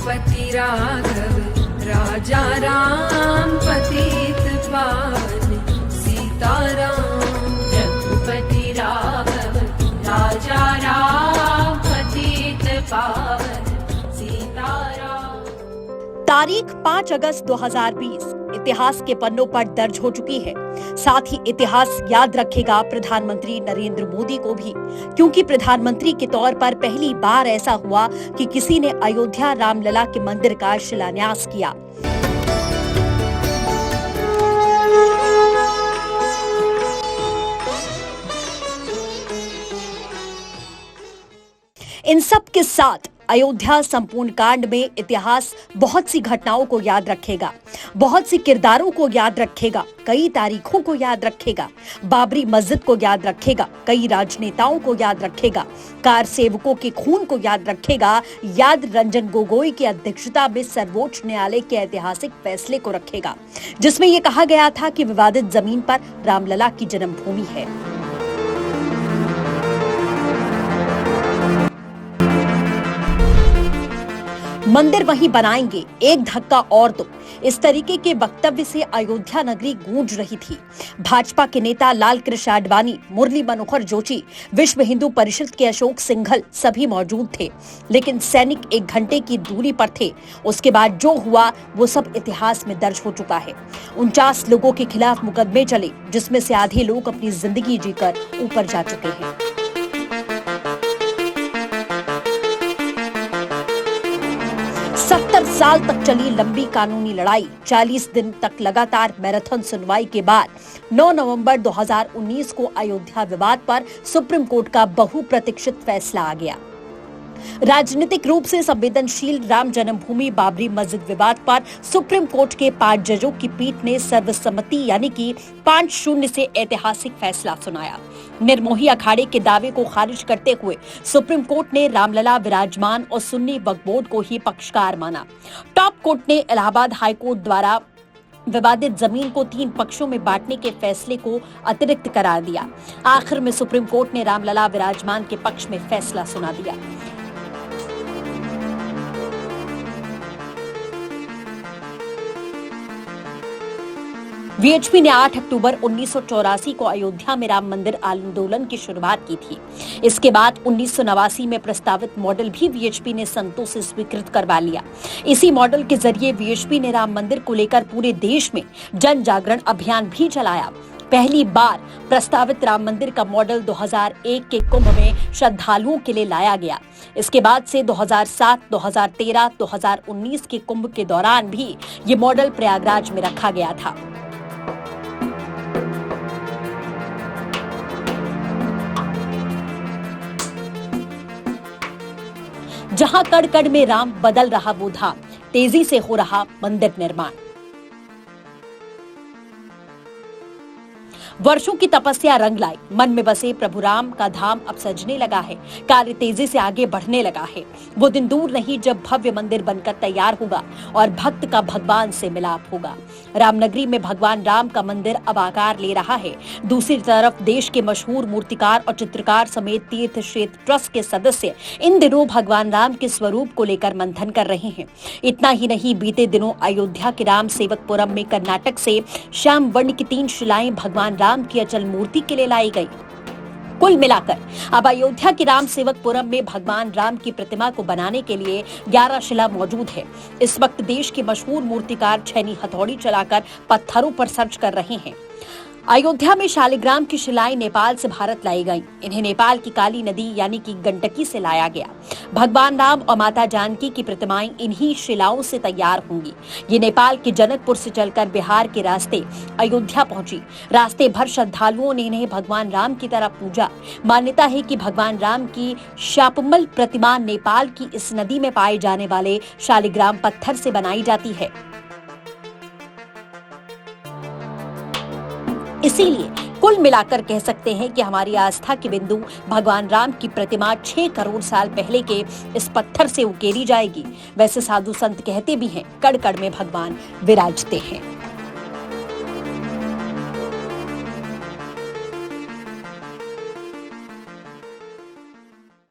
रघुपति राघव राजा राम पतित पावन सीताराम। रघुपति राघव राजा राम पतित पावन सीताराम। तारीख 5 अगस्त 2020 इतिहास के पन्नों पर दर्ज हो चुकी है। साथ ही इतिहास याद रखेगा प्रधानमंत्री नरेंद्र मोदी को भी, क्योंकि प्रधानमंत्री के तौर पर पहली बार ऐसा हुआ कि किसी ने अयोध्या रामलला के मंदिर का शिलान्यास किया। इन सब के साथ अयोध्या संपूर्ण कांड में इतिहास बहुत सी घटनाओं को याद रखेगा, बहुत सी किरदारों को याद रखेगा, कई तारीखों को याद रखेगा, बाबरी मस्जिद को याद रखेगा, कई राजनेताओं को याद रखेगा, कार सेवकों के खून को याद रखेगा, याद रंजन गोगोई की अध्यक्षता में सर्वोच्च न्यायालय के ऐतिहासिक फैसले को रखेगा, जिसमें यह कहा गया था कि विवादित जमीन पर रामलला की जन्मभूमि है। मंदिर वहीं बनाएंगे, एक धक्का और दो, इस तरीके के वक्तव्य से अयोध्या नगरी गूंज रही थी। भाजपा के नेता लाल कृष्ण आडवाणी, मुरली मनोहर जोशी, विश्व हिंदू परिषद के अशोक सिंघल सभी मौजूद थे, लेकिन सैनिक 1 घंटे की दूरी पर थे। उसके बाद जो हुआ वो सब इतिहास में दर्ज हो चुका है। 49 लोगों के खिलाफ मुकदमे चले, जिसमें से आधे लोग अपनी जिंदगी जीकर ऊपर जा चुके हैं। 70 साल तक चली लंबी कानूनी लड़ाई, 40 दिन तक लगातार मैराथन सुनवाई के बाद 9 नवंबर 2019 को अयोध्या विवाद पर सुप्रीम कोर्ट का बहुप्रतीक्षित फैसला आ गया। राजनीतिक रूप से संवेदनशील राम जन्मभूमि बाबरी मस्जिद विवाद पर सुप्रीम कोर्ट के 5 जजों की पीठ ने सर्वसम्मति यानी कि 5-0 से ऐतिहासिक फैसला सुनाया। निर्मोही अखाड़े के दावे को खारिज करते हुए सुप्रीम कोर्ट ने रामलला विराजमान और सुन्नी वक्फ बोर्ड को ही पक्षकार माना। टॉप कोर्ट ने इलाहाबाद हाई कोर्ट द्वारा विवादित जमीन को 3 पक्षों में बांटने के फैसले को अतिरिक्त करार दिया। आखिर में सुप्रीम कोर्ट ने रामलला विराजमान के पक्ष में फैसला सुना दिया। वीएचपी ने 8 अक्टूबर 1984 को अयोध्या में राम मंदिर आंदोलन की शुरुआत की थी। इसके बाद 1989 में प्रस्तावित मॉडल भी वीएचपी ने संतों से स्वीकृत करवा लिया। इसी मॉडल के जरिए वीएचपी ने राम मंदिर को लेकर पूरे देश में जन जागरण अभियान भी चलाया। पहली बार प्रस्तावित राम मंदिर का मॉडल 2001 के कुंभ में श्रद्धालुओं के लिए लाया गया। इसके बाद से 2007, 2013, 2019 के कुंभ के दौरान भी ये मॉडल प्रयागराज में रखा गया था। जहां कड़ कड़ में राम बदल रहा वो धाम, तेजी से हो रहा मंदिर निर्माण। वर्षों की तपस्या रंग लाई, मन में बसे प्रभु राम का धाम अब सजने लगा है। कार्य तेजी से आगे बढ़ने लगा है। वो दिन दूर नहीं जब भव्य मंदिर बनकर तैयार होगा और भक्त का भगवान से मिलाप होगा। रामनगरी में भगवान राम का मंदिर अब आकार ले रहा है। दूसरी तरफ देश के मशहूर मूर्तिकार और चित्रकार समेत तीर्थ क्षेत्र ट्रस्ट के सदस्य इन दिनों भगवान राम के स्वरूप को लेकर मंथन कर रहे हैं। इतना ही नहीं, बीते दिनों अयोध्या के राम सेवकपुरम में कर्नाटक से श्याम वर्ण की 3 शिलाएं भगवान राम की अचल मूर्ति के लिए लाई गई। कुल मिलाकर अब अयोध्या के राम सेवकपुरम में भगवान राम की प्रतिमा को बनाने के लिए 11 शिला मौजूद है। इस वक्त देश के मशहूर मूर्तिकार छैनी हथौड़ी चलाकर पत्थरों पर सर्च कर रहे हैं। अयोध्या में शालिग्राम की शिलाएं नेपाल से भारत लाई गईं। इन्हें नेपाल की काली नदी यानी कि गंडकी से लाया गया। भगवान राम और माता जानकी की प्रतिमाएं इन्हीं शिलाओं से तैयार होंगी। ये नेपाल के जनकपुर से चलकर बिहार के रास्ते अयोध्या पहुंची। रास्ते भर श्रद्धालुओं ने इन्हें भगवान राम की तरह पूजा। मान्यता है कि भगवान राम की शापमल प्रतिमा नेपाल की इस नदी में पाए जाने वाले शालिग्राम पत्थर से बनाई जाती है। इसीलिए कुल मिलाकर कह सकते हैं कि हमारी आस्था के बिंदु भगवान राम की प्रतिमा 6 करोड़ साल पहले के इस पत्थर से उकेरी जाएगी। वैसे साधु संत कहते भी हैं, कड़ कड़ में भगवान विराजते हैं।